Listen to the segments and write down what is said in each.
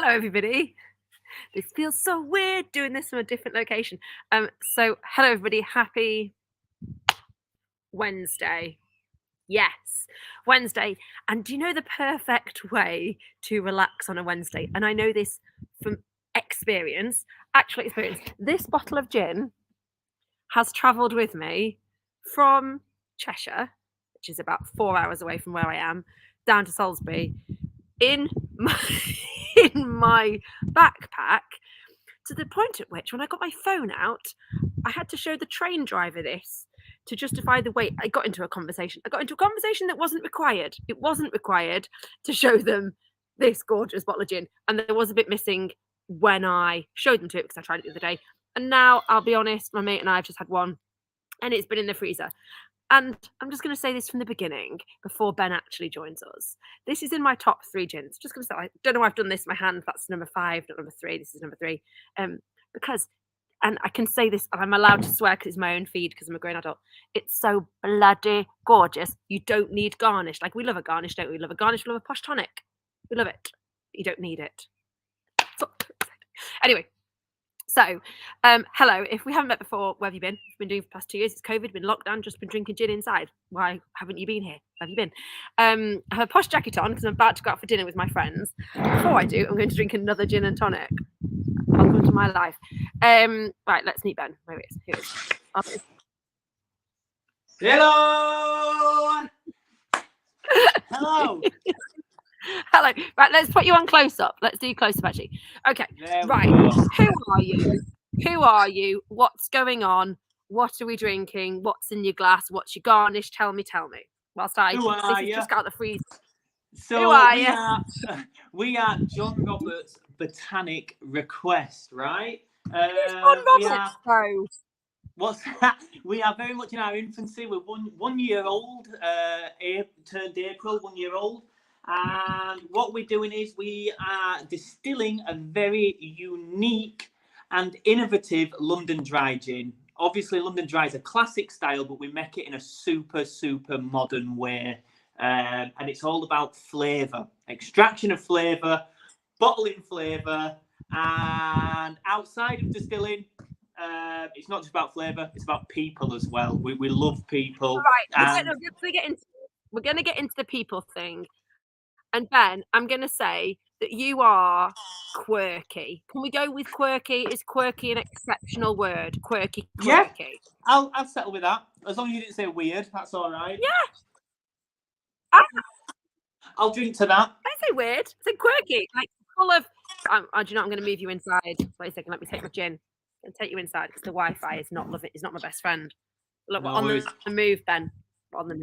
Hello, everybody. This feels so weird doing this from a different location. So hello, everybody. Happy Wednesday. Yes, Wednesday. And do you know the perfect way to relax on a Wednesday? And I know this from experience, actual experience. This bottle of gin has travelled with me from Cheshire, which is about 4 hours away from where I am, down to Salisbury, in my, in my backpack, to the point at which when I got my phone out, I had to show the train driver this to justify the weight. I got into a conversation that wasn't required. It wasn't required to show them this gorgeous bottle of gin, and there was a bit missing when I showed them to it because I tried it the other day. And now, I'll be honest, my mate and I have just had one, and it's been in the freezer. And I'm just going to say this from the beginning before Ben actually joins us. This is in my top 3 gins. Just going to say, I don't know why I've done this in my hand. That's number 5, not number 3. This is number 3. Because, and I can say this, and I'm allowed to swear because it's my own feed because I'm a grown adult. It's so bloody gorgeous. You don't need garnish. Like, we love a garnish, don't we? We love a garnish. We love a posh tonic. We love it. But you don't need it. Anyway. So, hello. If we haven't met before, where have you been? We've been doing for the past 2 years. It's COVID, been locked down, just been drinking gin inside. Why haven't you been here? Where have you been? I have a posh jacket on because I'm about to go out for dinner with my friends. Before I do, I'm going to drink another gin and tonic. Welcome to my life. Right, let's meet Ben. Where is he? Here he is. Hello! Hello! Hello. Right, let's put you on close up. Let's do close up actually. Okay. Right. Who are you? Who are you? What's going on? What are we drinking? What's in your glass? What's your garnish? Tell me. Whilst just got out the freezer. So who are you? We are John Roberts' Botanic request, right? John Roberts, What's that? We are very much in our infancy. We're one year old. Turned April, 1 year old. And what we're doing is we are distilling a very unique and innovative London Dry gin. Obviously, London Dry is a classic style, but we make it in a super, super modern way. And it's all about flavour, extraction of flavour, bottling flavour, and outside of distilling, it's not just about flavour, it's about people as well. We love people. Right, we're going to get into the people thing. And Ben, I'm going to say that you are quirky. Can we go with quirky? Is quirky an exceptional word? Quirky. Yeah, I'll settle with that. As long as you didn't say weird, that's all right. Yeah. I'll drink to that. I say weird. I say quirky. Like full of... do you know what? I'm going to move you inside. Wait a second. Let me take my gin and take you inside because the Wi-Fi is not my best friend. Look, we're on the move, Ben.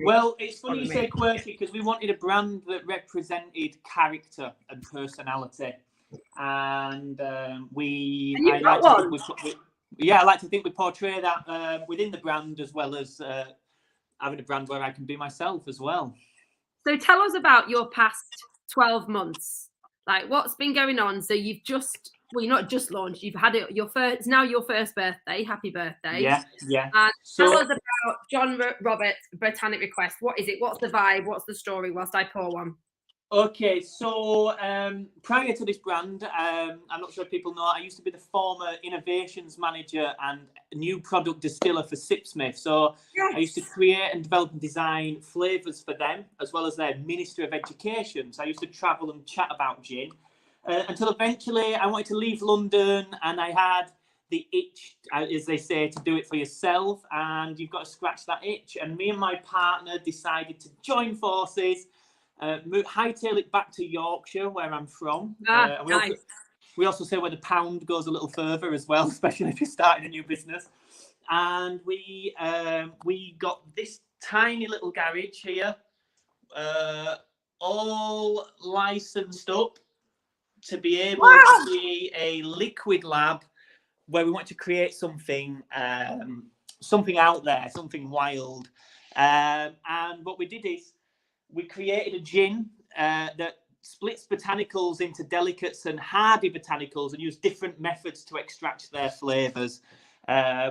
Well, it's funny you say quirky because we wanted a brand that represented character and personality, and I like to think we portray that within the brand as well as having a brand where I can be myself as well. So tell us about your past 12 months. Like, what's been going on? So you've you're not just launched. You've had it. It's now your first birthday. Happy birthday! Yeah. And tell us about John Roberts' Botanic request. What is it? What's the vibe? What's the story? Whilst I pour one. Okay, so prior to this brand, I'm not sure if people know, I used to be the former innovations manager and new product distiller for Sipsmith. So yes. I used to create and develop and design flavours for them, as well as their Ministry of Education. So I used to travel and chat about gin until eventually I wanted to leave London, and I had the itch, as they say, to do it for yourself, and you've got to scratch that itch. And me and my partner decided to join forces. Hightail it back to Yorkshire, where I'm from. Nice. We also say where the pound goes a little further as well, especially if you're starting a new business. And we got this tiny little garage here, all licensed up to be able to be a liquid lab where we want to create something out there, something wild. And what we did is we created a gin that splits botanicals into delicates and hardy botanicals and used different methods to extract their flavours,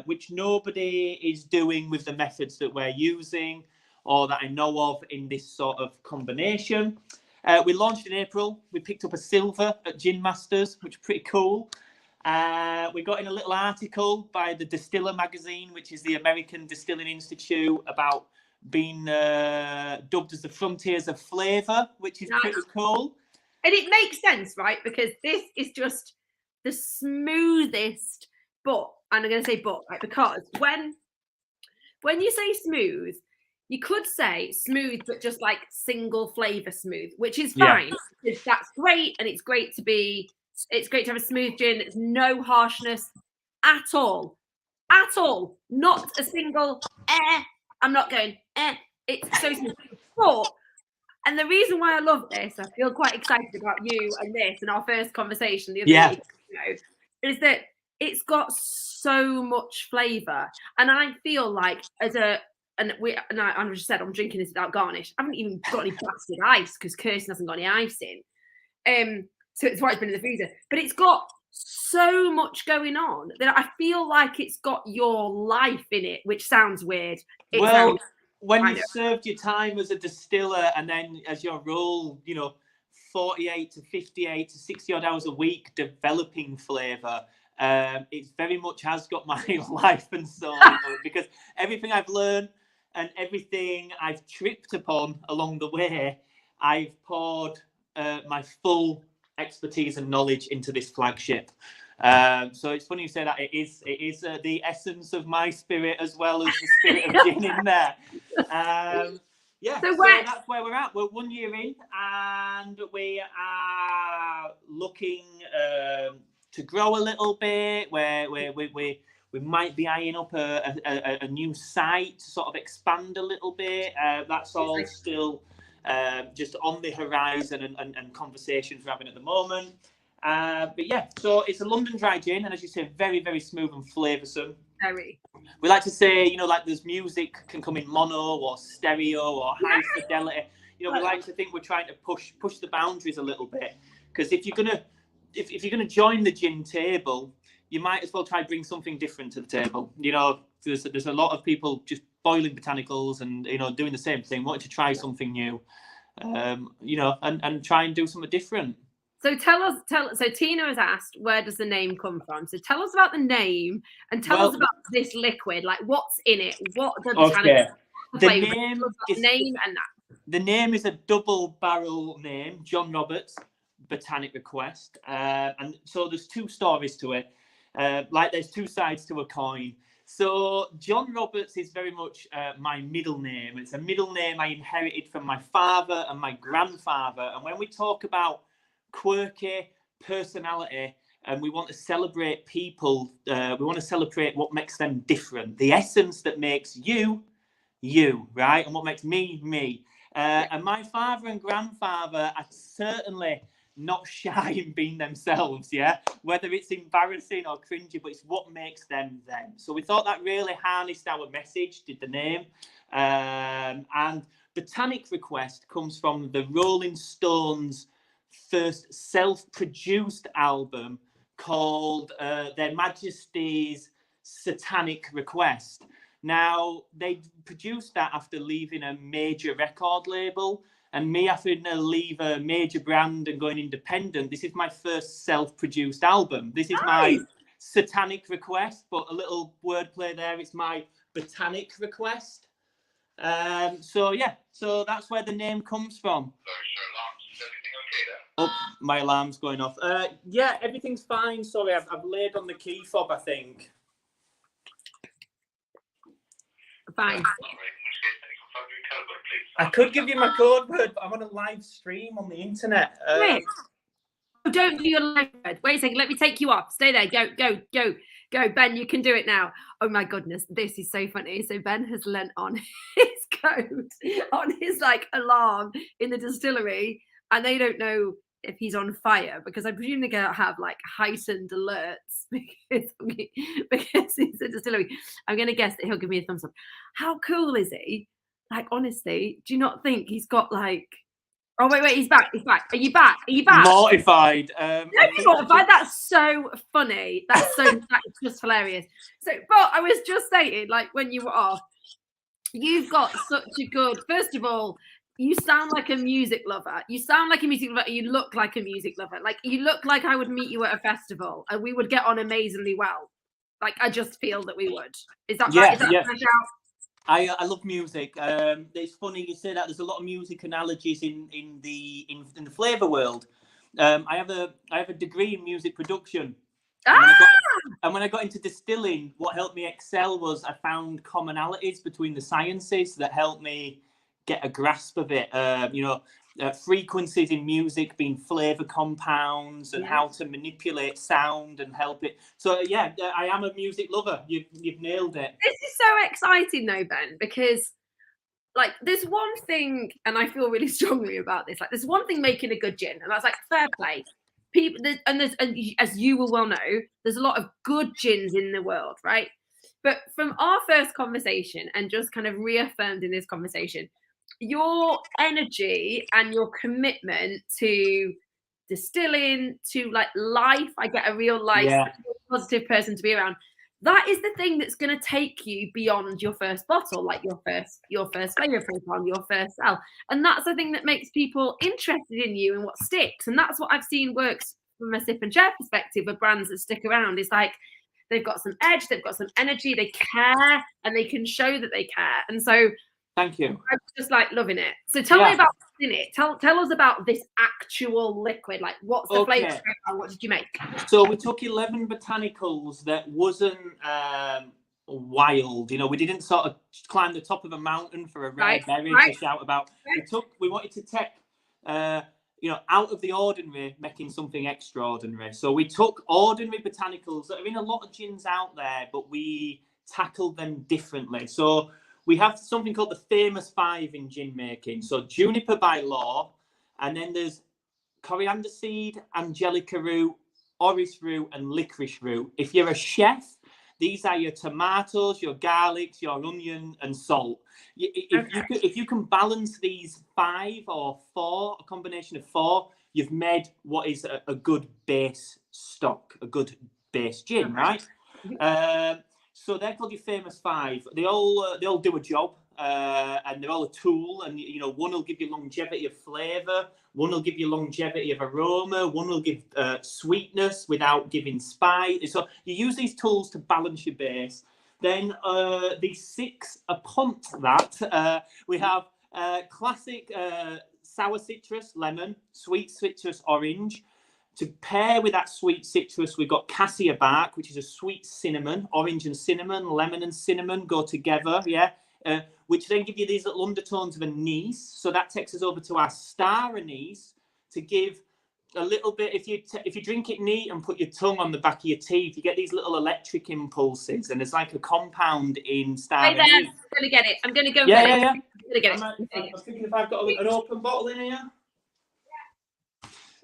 which nobody is doing with the methods that we're using or that I know of in this sort of combination. We launched in April. We picked up a silver at Gin Masters, which is pretty cool. We got in a little article by the Distiller magazine, which is the American Distilling Institute, about being dubbed as the frontiers of flavour, which is pretty cool. And it makes sense, right? Because this is just the smoothest, but I'm going to say but, right? Because when you say smooth, you could say smooth, but just like single flavour smooth, which is fine. Because that's great, and it's great to have a smooth gin. There's no harshness at all. Not a single I'm not going it's so smooth. But, and the reason why I love this, I feel quite excited about you and this and our first conversation the other week, is that it's got so much flavour. And I feel like I just said I'm drinking this without garnish. I haven't even got any blasted ice because Kirsten hasn't got any ice in. So it's why it's been in the freezer. But it's got so much going on that I feel like it's got your life in it, which sounds weird. When you've served your time as a distiller and then as your role, 48 to 58 to 60 odd hours a week developing flavour, it very much has got my life and soul because everything I've learned and everything I've tripped upon along the way, I've poured my full expertise and knowledge into this flagship. So it's funny you say that. It is the essence of my spirit as well as the spirit of gin in there. So that's where we're at. We're 1 year in, and we are looking to grow a little bit. Where we might be eyeing up a new site to sort of expand a little bit. That's all still just on the horizon and conversations we're having at the moment. But yeah, so it's a London dry gin, and as you say, very, very smooth and flavoursome. Very. We like to say, like there's music can come in mono or stereo or high fidelity. We like to think we're trying to push the boundaries a little bit, because if you're gonna join the gin table, you might as well try to bring something different to the table. There's a lot of people just boiling botanicals and doing the same thing, wanting to try something new, and try and do something different. So so Tina has asked, where does the name come from? So tell us about the name and tell us about this liquid, like what's in it, what the botanic name and that. The name is a double barrel name, John Roberts, Botanic Request. And so there's two stories to it. Like there's two sides to a coin. So John Roberts is very much my middle name. It's a middle name I inherited from my father and my grandfather. And when we talk about quirky personality and we want to celebrate people, we want to celebrate what makes them different, the essence that makes you, right? And what makes me. And my father and grandfather are certainly not shy in being themselves, whether it's embarrassing or cringy, but it's what makes them them. So we thought that really harnessed our message, did the name. And Botanic Request comes from the Rolling Stones' first self-produced album called Their Majesty's Satanic Request. Now, they produced that after leaving a major record label, and me having to leave a major brand and going independent. This is my first self-produced album. This is my Satanic Request, but a little wordplay there. It's my Botanic Request. So that's where the name comes from. Oh, my alarm's going off. Yeah, everything's fine. Sorry, I've laid on the key fob, I think. Fine. I could give you my code word, but I'm on a live stream on the internet. Don't do your live word. Wait a second. Let me take you off. Stay there. Go. Ben, you can do it now. Oh my goodness, this is so funny. So Ben has lent on his code on his alarm in the distillery, and they don't know if he's on fire because I presume they're gonna have heightened alerts because it's a distillery. I'm gonna guess that he'll give me a thumbs up. How cool is he? Honestly, do you not think he's got Oh wait, he's back. Are you back? Mortified. Don't be mortified. That's so funny. That's just hilarious. So, but I was just saying, when you were off, you've got such a good. First of all, You sound like a music lover. You sound like a music lover. You look like a music lover. Like you look like I would meet you at a festival and we would get on amazingly well. Like I just feel that we would. Is that right? Yeah, Is that yeah. a shout? I love music. It's funny you say that. There's a lot of music analogies in the flavour world. I have a degree in music production, and when I got into distilling, what helped me excel was I found commonalities between the sciences that helped me get a grasp of it. Frequencies in music being flavour compounds and how to manipulate sound and help it. So yeah, I am a music lover. You've nailed it. This is so exciting though, Ben, because like there's one thing, and I feel really strongly about this. Like there's one thing making a good gin, and that's like fair play. People and as you will well know, there's a lot of good gins in the world, right? But from our first conversation, and just kind of reaffirmed in this conversation, your energy and your commitment to distilling, to like life. I get a real life, Yeah. positive person to be around. That is the thing that's going to take you beyond your first bottle, like your first flavor profile, your first sell. And that's the thing that makes people interested in you and what sticks. And that's what I've seen works from a sip and share perspective of brands that stick around. It's like they've got some edge, they've got some energy, they care, and they can show that they care. And so Thank you. I'm just like loving it. So tell me about what's in it. Tell us about this actual liquid. Like what's the flavor profile? What did you make? So we took 11 botanicals that wasn't wild. We didn't sort of climb the top of a mountain for a rare berry to shout about. We wanted to take out of the ordinary, making something extraordinary. So we took ordinary botanicals that are in a lot of gins out there, but we tackled them differently. So we have something called the famous 5 in gin making. So juniper by law, and then there's coriander seed, angelica root, orris root, and licorice root. If you're a chef, these are your tomatoes, your garlics, your onion, and salt. If you can balance these 5 or 4, a combination of 4, you've made what is a good base stock, a good base gin, right? So they're called your famous 5. They all do a job, and they're all a tool. And one will give you longevity of flavour, one will give you longevity of aroma, one will give sweetness without giving spice. So you use these tools to balance your base. Then these 6 upon that, we have classic sour citrus, lemon, sweet citrus, orange. To pair with that sweet citrus, we've got cassia bark, which is a sweet cinnamon. Orange and cinnamon, lemon and cinnamon go together, which then give you these little undertones of anise. So that takes us over to our Styronese to give a little bit. If you drink it neat and put your tongue on the back of your teeth, you get these little electric impulses, and there's like a compound in Styronese. I'm going to get it. I'm going to go get it. Yeah. I'm going to get it. I'm thinking if I've got an open bottle in here.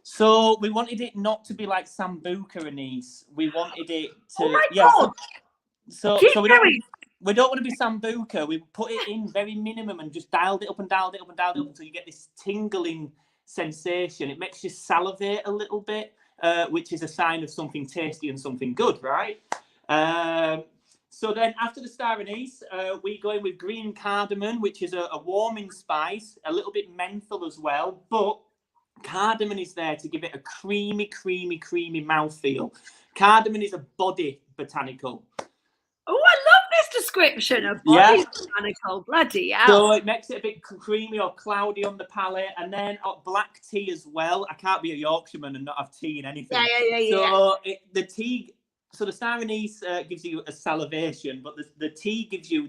So we wanted it not to be like Sambuca anise. We wanted it to. Oh my God! So we don't want to be Sambuca. We put it in very minimum and just dialed it up and dialed it up and dialed it up until you get this tingling sensation. It makes you salivate a little bit, which is a sign of something tasty and something good, right? So then after the Styronese, we go in with green cardamom, which is a warming spice, a little bit menthol as well, but cardamom is there to give it a creamy mouthfeel. Cardamom is a body botanical. Oh, I love this description of body botanical. Bloody hell. So it makes it a bit creamy or cloudy on the palate. And then black tea as well. I can't be a Yorkshireman and not have tea in anything. So the tea, so the Styronese gives you a salivation, but the tea gives you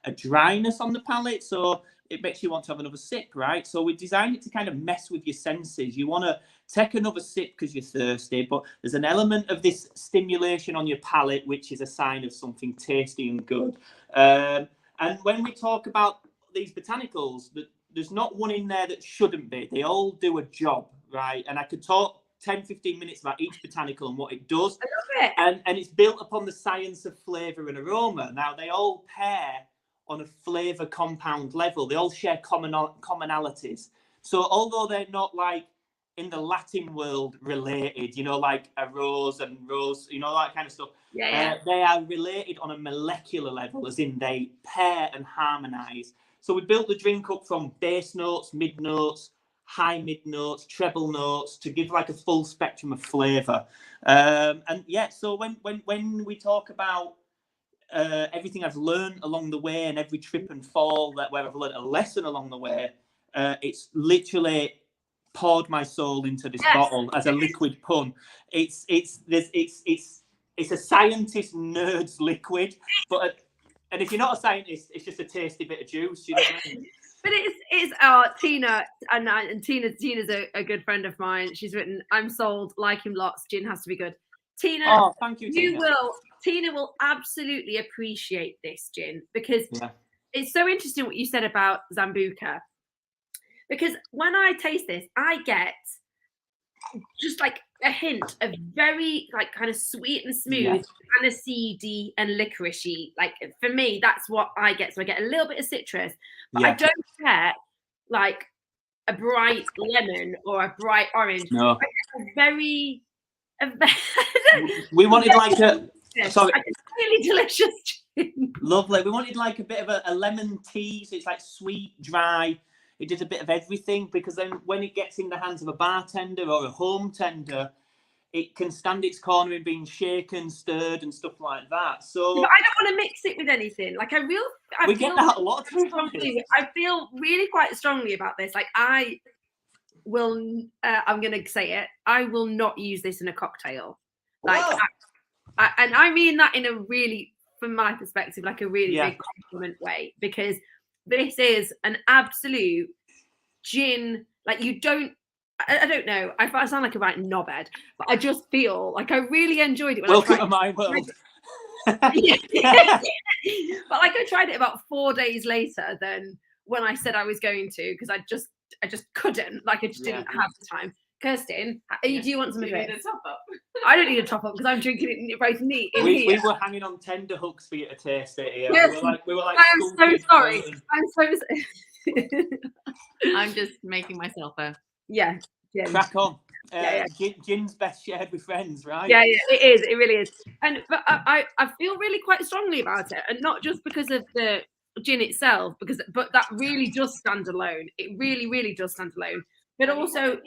a dryness on the palate. So it makes you want to have another sip, right? So we designed it to kind of mess with your senses. You want to take another sip because you're thirsty, but there's an element of this stimulation on your palate, which is a sign of something tasty and good. And when we talk about these botanicals, there's not one in there that shouldn't be. They all do a job, right? And I could talk 10, 15 minutes about each botanical and what it does. I love it. And it's built upon the science of flavour and aroma. Now, they all pair on a flavour compound level. They all share commonalities. So although they're not like in the Latin world related, like a rose and rose, that kind of stuff. They are related on a molecular level, as in they pair and harmonise. So we built the drink up from bass notes, mid notes, high mid notes, treble notes to give like a full spectrum of flavour. And yeah, so when we talk about everything I've learned along the way and every trip and fall where I've learned a lesson along the way, it's literally poured my soul into this bottle as a liquid pun. It's a scientist nerd's liquid, but and if you're not a scientist, it's just a tasty bit of juice. You know what I mean? But it's Tina, and Tina's a good friend of mine. She's written, "I'm sold, like him lots. Gin has to be good." Tina, oh, thank you, Tina. Tina will absolutely appreciate this gin, because it's so interesting what you said about Zambuca. Because when I taste this, I get just like a hint of very like kind of sweet and smooth, aniseedy and licoricey. Like for me, that's what I get. So I get a little bit of citrus, but I don't get like a bright lemon or a bright orange. No. I get a very we wanted like a really delicious gin. Lovely. We wanted like a bit of a lemon tea, so it's like sweet, dry. It did a bit of everything, because then when it gets in the hands of a bartender or a home tender, it can stand its corner in being shaken, stirred, and stuff like that. So but I don't want to mix it with anything. Like we get that a lot of times. I feel really quite strongly about this. Like I will, I'm going to say it. I will not use this in a cocktail. Like, and I mean that in a really, from my perspective, like a really big compliment way, because this is an absolute gin. Like I don't know. I sound like a right knobhead, but I just feel like I really enjoyed it. When Welcome to my world. But like I tried it about 4 days later than when I said I was going to, because I just couldn't. Like I just didn't have the time. Kirsten, do you want some of it? I don't need a top up because I'm drinking it both neat in here. We were hanging on tender hooks for you to taste it here. Yes. We were like I'm so sorry. I'm so sorry. I'm just making myself a crack on. Gin's best shared with friends, right? Yeah, it is. It really is. But I feel really quite strongly about it, and not just because of the gin itself, but that really does stand alone. It really, really does stand alone. But also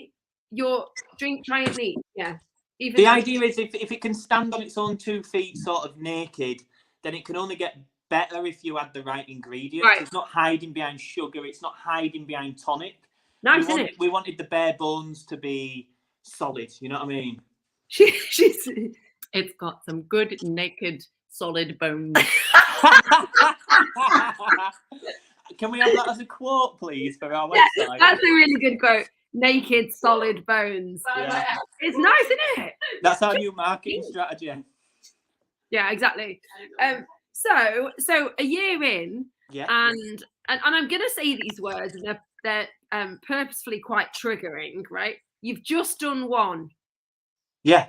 your drink, try it neat. Yeah. The idea is if it can stand on its own 2 feet, sort of naked, then it can only get better if you add the right ingredients. Right. It's not hiding behind sugar. It's not hiding behind tonic. Nice, isn't it? We wanted the bare bones to be solid. You know what I mean? It's got some good naked solid bones. Can we have that as a quote, please, for our website? That's a really good quote. Naked solid bones. Yeah. It's nice, isn't it? That's our new marketing strategy. Yeah, exactly. So a year in, and I'm gonna say these words, and they're purposefully quite triggering, right? You've just done one. Yeah.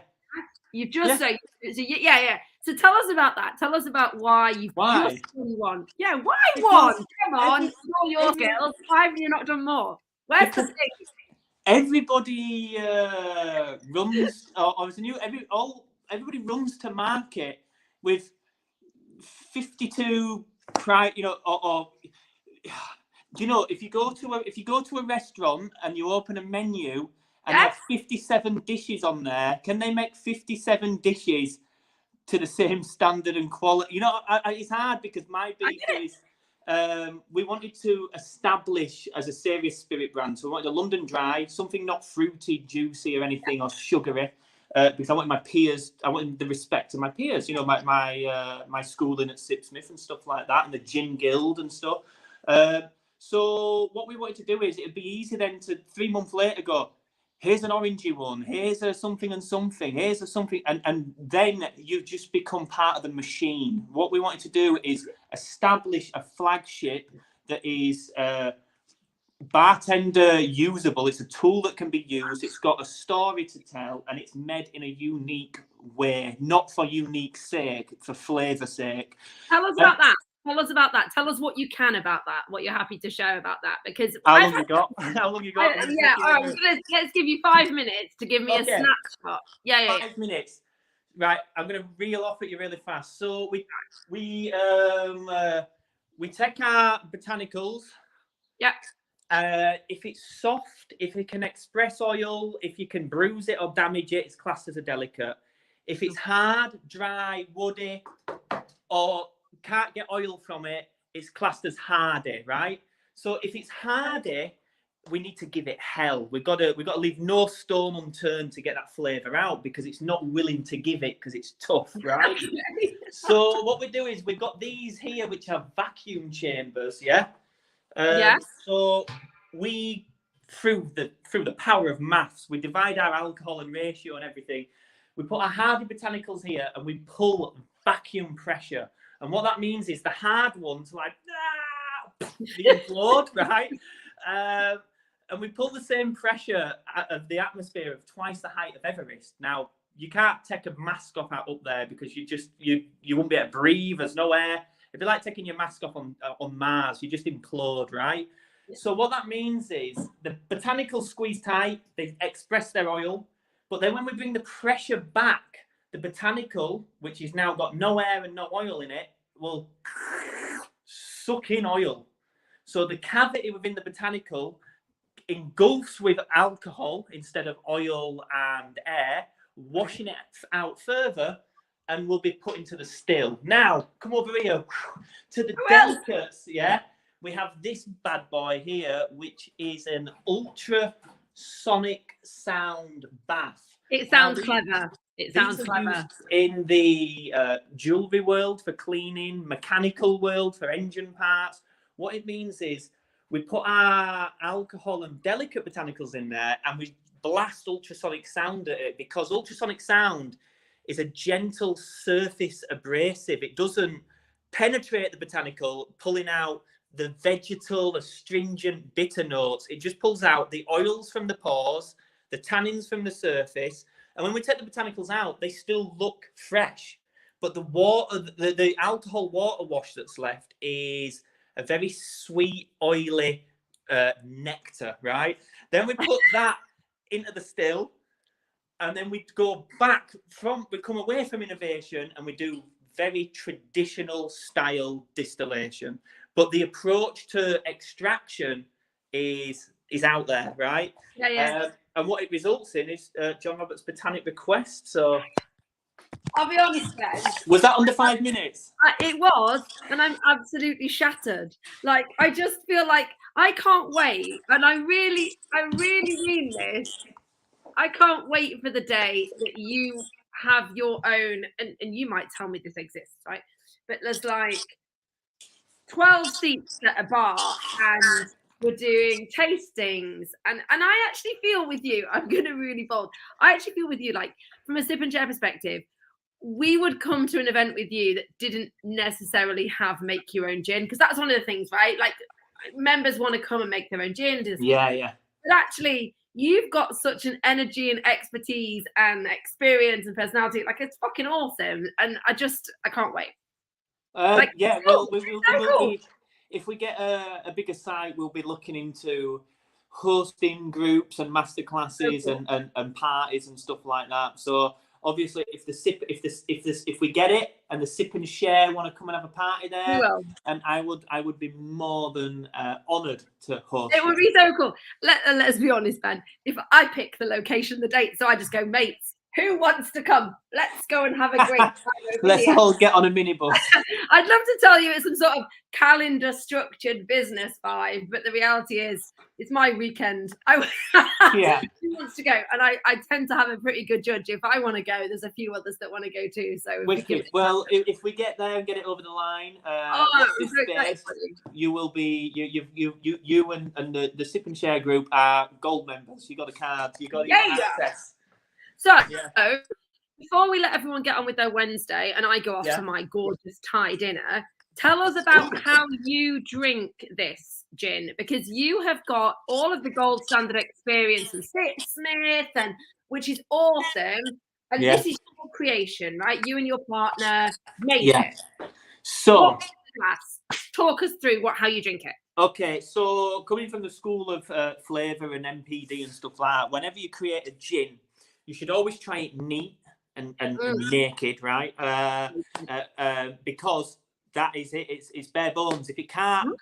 You've just so So tell us about that. Tell us about why you've just done one. Yeah, why one? Come on, all your skills. Why have you not done more? Where's the thing? Everybody runs, everybody runs to market with 52 if you go to a restaurant and you open a menu and have 57 dishes on there, can they make 57 dishes to the same standard and quality? It's hard, because my beef is we wanted to establish as a serious spirit brand. So we wanted a London Dry, something not fruity, juicy, or anything, or sugary, because I wanted the respect of my peers. My schooling at Sipsmith and stuff like that, and the Gin Guild and stuff. So what we wanted to do is, it'd be easy then to 3 months later go, here's an orangey one, here's a something and something, here's a something, and then you just become part of the machine. What we wanted to do is establish a flagship that is bartender usable. It's a tool that can be used. It's got a story to tell, and it's made in a unique way, not for unique sake, for flavour sake. Tell us about that. Tell us about that. Tell us what you can about that, what you're happy to share about that. Because How long you got? Yeah, all right. Let's give you 5 minutes to give me a snapshot. Yeah. 5 minutes. Right, I'm going to reel off at you really fast. So we take our botanicals. Yeah. If it's soft, if it can express oil, if you can bruise it or damage it, it's classed as a delicate. If it's hard, dry, woody, or can't get oil from it, it's classed as hardy, right? So if it's hardy, we need to give it hell. We've got to leave no stone unturned to get that flavour out, because it's not willing to give it because it's tough, right? So what we do is we've got these here which are vacuum chambers, yeah. Yes. So we, through the power of maths, we divide our alcohol and ratio and everything. We put our hardy botanicals here and we pull vacuum pressure. And what that means is the hard ones like they implode, right? And we pull the same pressure of the atmosphere of twice the height of Everest. Now, you can't take a mask off out up there because you won't be able to breathe. There's no air. It'd be like taking your mask off on Mars. You just implode, right? Yeah. So what that means is the botanicals squeeze tight. They express their oil. But then when we bring the pressure back, the botanical, which has now got no air and no oil in it, will suck in oil. So the cavity within the botanical engulfs with alcohol instead of oil and air, washing it out further, and will be put into the still. Now, come over here to the delicates, yeah? We have this bad boy here, which is an ultrasonic sound bath. It sounds clever. It sounds clever. In the jewellery world for cleaning, mechanical world for engine parts. What it means is we put our alcohol and delicate botanicals in there and we blast ultrasonic sound at it, because ultrasonic sound is a gentle surface abrasive. It doesn't penetrate the botanical, pulling out the vegetal, astringent, bitter notes. It just pulls out the oils from the pores, the tannins from the surface. And when we take the botanicals out, they still look fresh. But the water, the alcohol water wash that's left is a very sweet, oily nectar, right? Then we put that into the still. And then we go back we come away from innovation and we do very traditional style distillation. But the approach to extraction is out there, right? Yeah. And what it results in is John Roberts' Botanic request. So I'll be honest, Ben. Was that under 5 minutes? It was, and I'm absolutely shattered. Like, I just feel like I can't wait, and I really mean this. I can't wait for the day that you have your own, and you might tell me this exists, right? But there's like 12 seats at a bar, and we're doing tastings. And I actually feel with you, I'm going to really bold. I actually feel with you, like, from a sip and share perspective, we would come to an event with you that didn't necessarily have make your own gin, because that's one of the things, right? Like, members want to come and make their own gin. Yeah. But actually, you've got such an energy and expertise and experience and personality. Like, it's fucking awesome. And I can't wait. Yeah, well, we'll if we get a bigger site, we'll be looking into hosting groups and masterclasses and parties and stuff like that. So obviously, if we get it and the sip and share want to come and have a party there, and I would be more than honoured to host. It would be so cool. Let's be honest, Ben. If I pick the location, the date, so I just go, mates, who wants to come? Let's go and have a great time. Let's all get on a minibus. I'd love to tell you it's some sort of calendar structured business vibe, but the reality is it's my weekend. Yeah. Who wants to go? And I tend to have a pretty good judge. If I want to go, there's a few others that want to go too. So if we get there and get it over the line, you will be you and the sip and share group are gold members. You got a card. You got access. So, before we let everyone get on with their Wednesday and I go off to my gorgeous Thai dinner, tell us about how you drink this gin, because you have got all of the gold standard experience and Smith, and which is awesome. And this is your creation, right? You and your partner made it. So, talk us through how you drink it. Okay, so coming from the school of flavour and MPD and stuff like that, whenever you create a gin, you should always try it neat and naked, right? Because that is it. It's bare bones. If it can't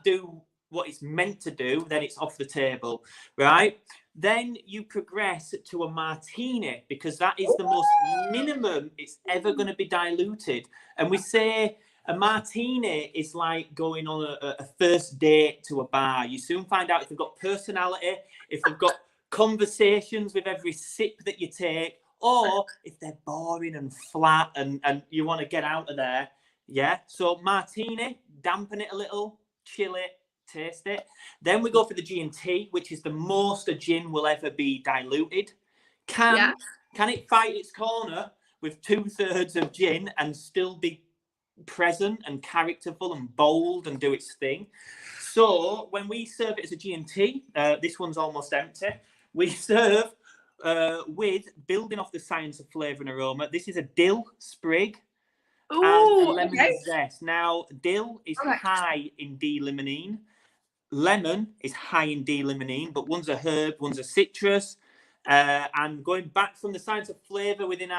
do what it's meant to do, then it's off the table, right? Then you progress to a martini, because that is the most minimum it's ever going to be diluted. And we say a martini is like going on a first date to a bar. You soon find out if they've got personality, if they've got conversations with every sip that you take, or if they're boring and flat and you want to get out of there. Yeah. So martini, dampen it a little, chill it, taste it. Then we go for the G&T, which is the most a gin will ever be diluted. Can it fight its corner with 2/3 of gin and still be present and characterful and bold and do its thing? So when we serve it as a G&T, this one's almost empty. We serve with, building off the science of flavour and aroma, this is a dill sprig and a lemon zest. Now, dill is high in D-limonene. Lemon is high in D-limonene, but one's a herb, one's a citrus. And going back from the science of flavour within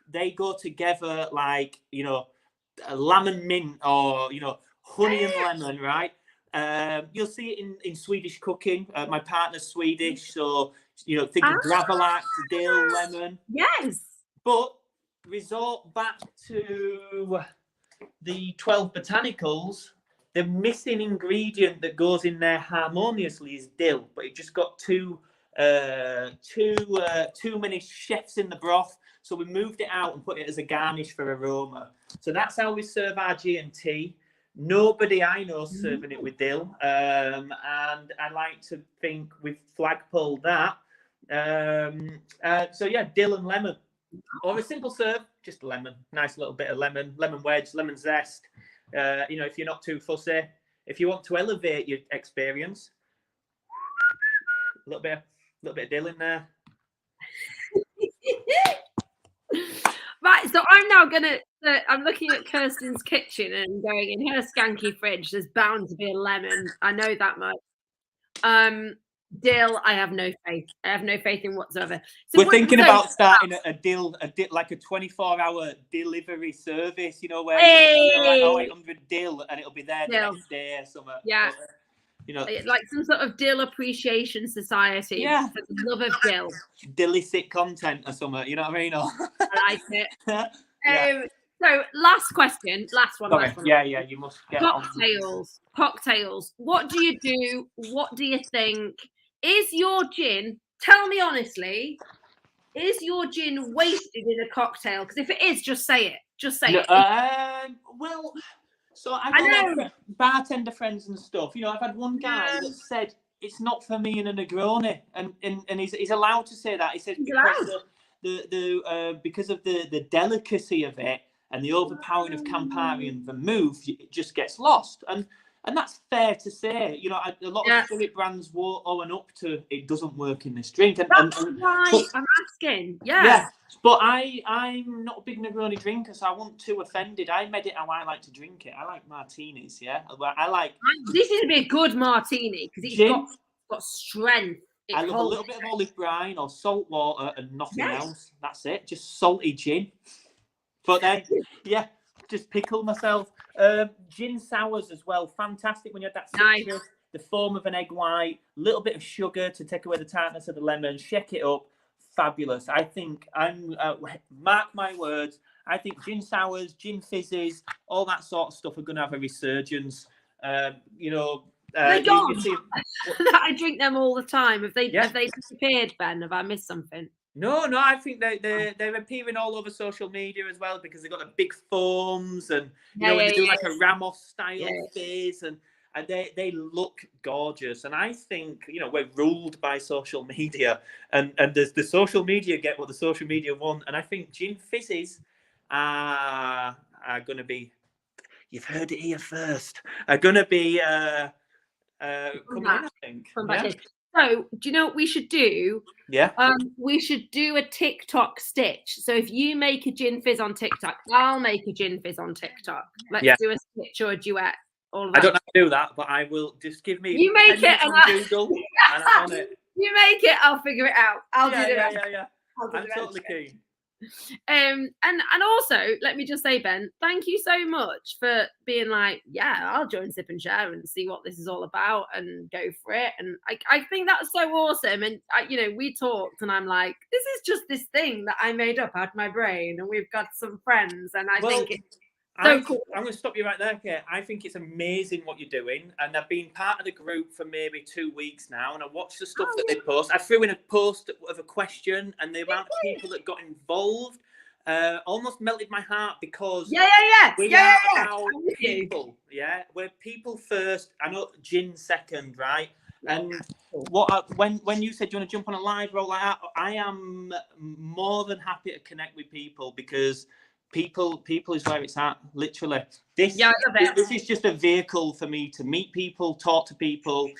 they go together like, a lemon mint or, honey and lemon, right? You'll see it in Swedish cooking. My partner's Swedish, so, think of gravlax, dill, lemon. Yes. But resort back to the 12 botanicals. The missing ingredient that goes in there harmoniously is dill, but it just got too many chefs in the broth, so we moved it out and put it as a garnish for aroma. So that's how we serve our G&T. Nobody I know serving it with dill, and I like to think we've flagpoled that. So yeah, dill and lemon, or a simple serve, just lemon, nice little bit of lemon wedge, lemon zest. If you're not too fussy, if you want to elevate your experience, a little bit of dill in there. Right, so I'm now I'm looking at Kirsten's kitchen and going, in her skanky fridge, there's bound to be a lemon. I know that much. Dill, I have no faith. I have no faith in whatsoever. So we're thinking about starting a dill, like a 24-hour delivery service, where like 800 dill and it'll be there the next day or something. Yeah. Like some sort of dill appreciation society. Yeah. For the love of dill. Dillicit content or something, you know what I mean? I like it. Yeah. So last question, last one. Yeah, you must get Cocktails. What do you do? What do you think? Is your gin, tell me honestly, is your gin wasted in a cocktail? Because if it is, just say it. Just say it. Well, so I've got bartender friends and stuff. I've had one guy that said it's not for me in a Negroni, and he's allowed to say that. He said because of the delicacy of it and the overpowering of Campari and vermouth, it just gets lost. And that's fair to say. A lot of spirit brands will own up to it doesn't work in this drink. And why I'm asking. Yeah. But I'm not a big Negroni drinker, so I wasn't too offended. I made it how I like to drink it. I like martinis, yeah. This is a good martini because it's got strength. I love a little bit of olive brine or salt water and nothing else. That's it. Just salty gin. But then, just pickle myself. Gin sours as well. Fantastic when you had that citrus, the foam of an egg white, little bit of sugar to take away the tartness of the lemon. Shake it up. Fabulous. I think mark my words. I think gin sours, gin fizzes, all that sort of stuff are going to have a resurgence. They're gone. I drink them all the time. Have they disappeared, Ben? Have I missed something? No, I think they're appearing all over social media as well because they've got the big foams and when they do like a Ramos style fizz and they look gorgeous. And I think we're ruled by social media and the social media get what the social media want. And I think gin fizzes are going to be. You've heard it here first. Are going to be coming in, I think. So, do you know what we should do? Yeah. We should do a TikTok stitch. So if you make a gin fizz on TikTok, I'll make a gin fizz on TikTok. Let's do a stitch or a duet. All of that. I don't know how to do that, but I will. Just give me. You make it on Google, and I'm on it. You make it. I'll figure it out. I'll do it. Yeah. I'm totally keen. And also, let me just say, Ben, thank you so much for being like, yeah, I'll join Sip and Share and see what this is all about and go for it. And I think that's so awesome. And we talked, and I'm like, this is just this thing that I made up out of my brain, and we've got some friends, and I think it's so cool. I'm going to stop you right there, Kate. I think it's amazing what you're doing, and I've been part of the group for maybe 2 weeks now, and I watched the stuff that they post. I threw in a post of a question, and the amount of people that got involved almost melted my heart, because we are about people. Yeah, we're people first. I know gin second, right? And when you said you want to jump on a live role like that, I am more than happy to connect with people, because people is where it's at, literally. This is just a vehicle for me to meet people, talk to people,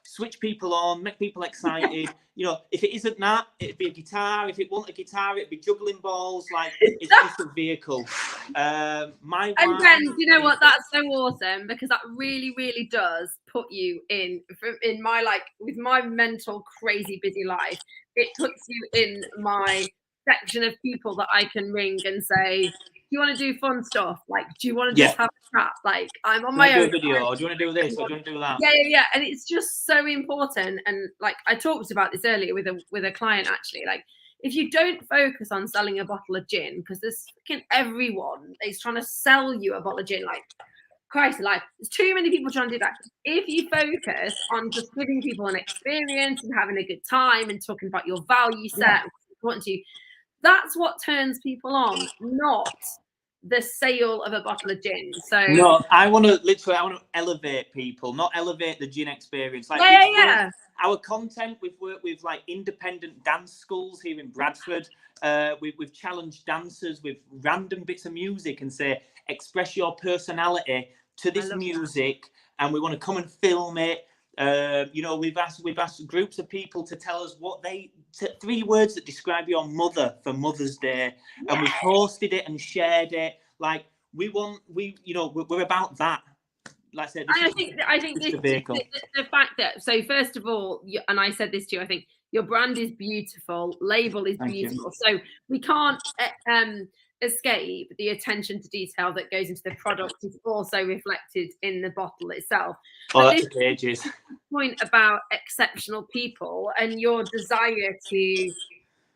switch people on, make people excited. If it isn't that, it'd be a guitar. If it wasn't a guitar, it'd be juggling balls. Like, it's just a vehicle. And Ben, you know what? That's so awesome, because that really, really does put you in my, like, with my mental crazy busy life, it puts you in my section of people that I can ring and say, do you want to do fun stuff? Like, do you want to just have a chat? Like, I'm on my own. Do video, or do you want to do this, or do you want to do that? Yeah. And it's just so important. And like, I talked about this earlier with a client, actually. Like, if you don't focus on selling a bottle of gin, because there's fucking everyone is trying to sell you a bottle of gin, like, Christ alive, there's too many people trying to do that. If you focus on just giving people an experience and having a good time and talking about your value set, and what's important to you, that's what turns people on, not the sale of a bottle of gin. So no, I want to elevate people, not elevate the gin experience. Like, our content, we've worked with like independent dance schools here in Bradford. We've challenged dancers with random bits of music and say, express your personality to this music, and we want to come and film it. We've asked groups of people to tell us what 3 words that describe your mother for Mother's Day, and we've posted it and shared it. Like, we're about that. Like I said, I think this, the fact that, so first of all, and I said this to you, I think your brand is beautiful, label is beautiful. So we can't escape the attention to detail that goes into the product is also reflected in the bottle itself. That's pages. Point about exceptional people and your desire to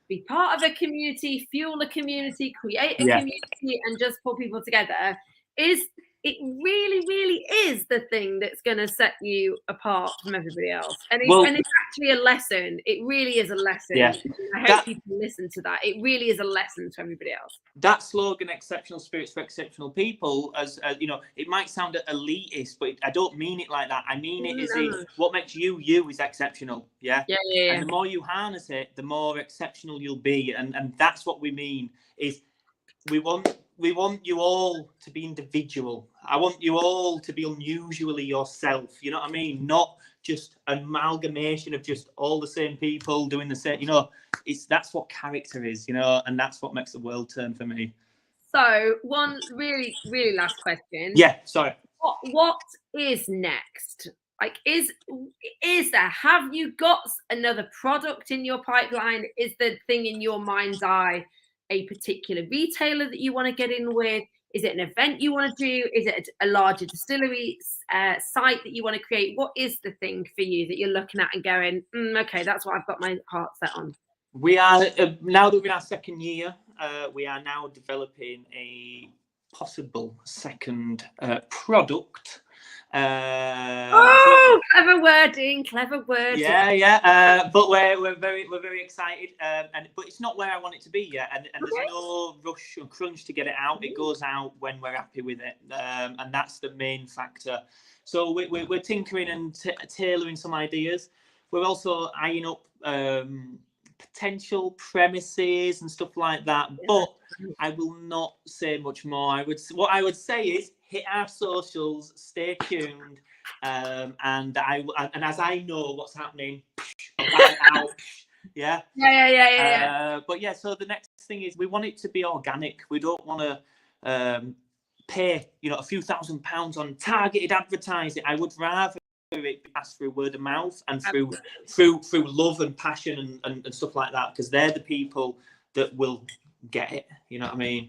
be part of a community, fuel a community, create a community, and just pull people together it really, really is the thing that's going to set you apart from everybody else. And it's actually a lesson. It really is a lesson. Yeah. I hope people listen to that. It really is a lesson to everybody else. That slogan, exceptional spirits for exceptional people, as it might sound elitist, but I don't mean it like that. I mean it as what makes you is exceptional. Yeah. And the more you harness it, the more exceptional you'll be. And that's what we mean, is we want you all to be individual. I want you all to be unusually yourself. You know what I mean? Not just an amalgamation of just all the same people doing the same. That's what character is. And that's what makes the world turn for me. So, one really, really last question. Yeah, sorry. What is next? Like, is there? Have you got another product in your pipeline? Is the thing in your mind's eye a particular retailer that you want to get in with? Is it an event you want to do? Is it a larger distillery site that you want to create? What is the thing for you that you're looking at and going, okay, that's what I've got my heart set on? We are, now that we're in our 2nd year, we are now developing a possible second product. Clever wording. Yeah. But we're very excited, but it's not where I want it to be yet, and there's no rush or crunch to get it out. It goes out when we're happy with it, and that's the main factor. So we're tinkering and tailoring some ideas. We're also eyeing up potential premises and stuff like that, but I will not say much more. What I would say is, hit our socials, stay tuned, and as I know what's happening, I'll back it out. Yeah. But yeah, so the next thing is, we want it to be organic. We don't want to pay a few £1,000s on targeted advertising. I would rather it pass through word of mouth and through love and passion and stuff like that, because they're the people that will get it. You know what I mean?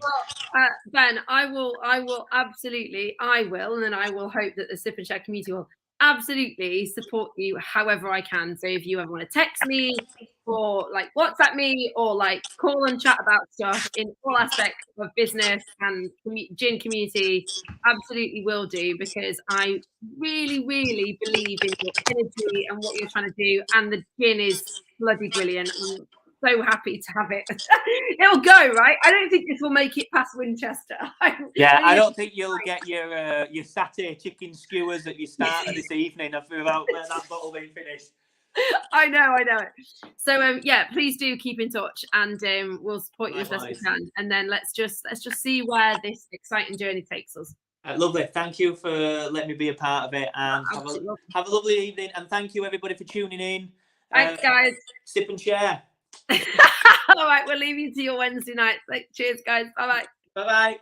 Ben, I will absolutely, and then I will hope that the Sip and Share community will absolutely support you however I can. So if you ever want to text me or like WhatsApp me or like call and chat about stuff in all aspects of business and gin community, absolutely will do, because I really, really believe in your energy and what you're trying to do. And the gin is bloody brilliant. I'm so happy to have it. It'll go, right? I don't think this will make it past Winchester. Yeah, I don't think you'll get your satay chicken skewers that you start this evening without that bottle being finished. I know it. So yeah, please do keep in touch, and we'll support you as best we can. And then let's just see where this exciting journey takes us. Lovely. Thank you for letting me be a part of it, and have a lovely evening. And thank you everybody for tuning in. Thanks, guys. Sip and share. All right, we'll leave you to your Wednesday night. Cheers, guys. Bye bye. Bye bye.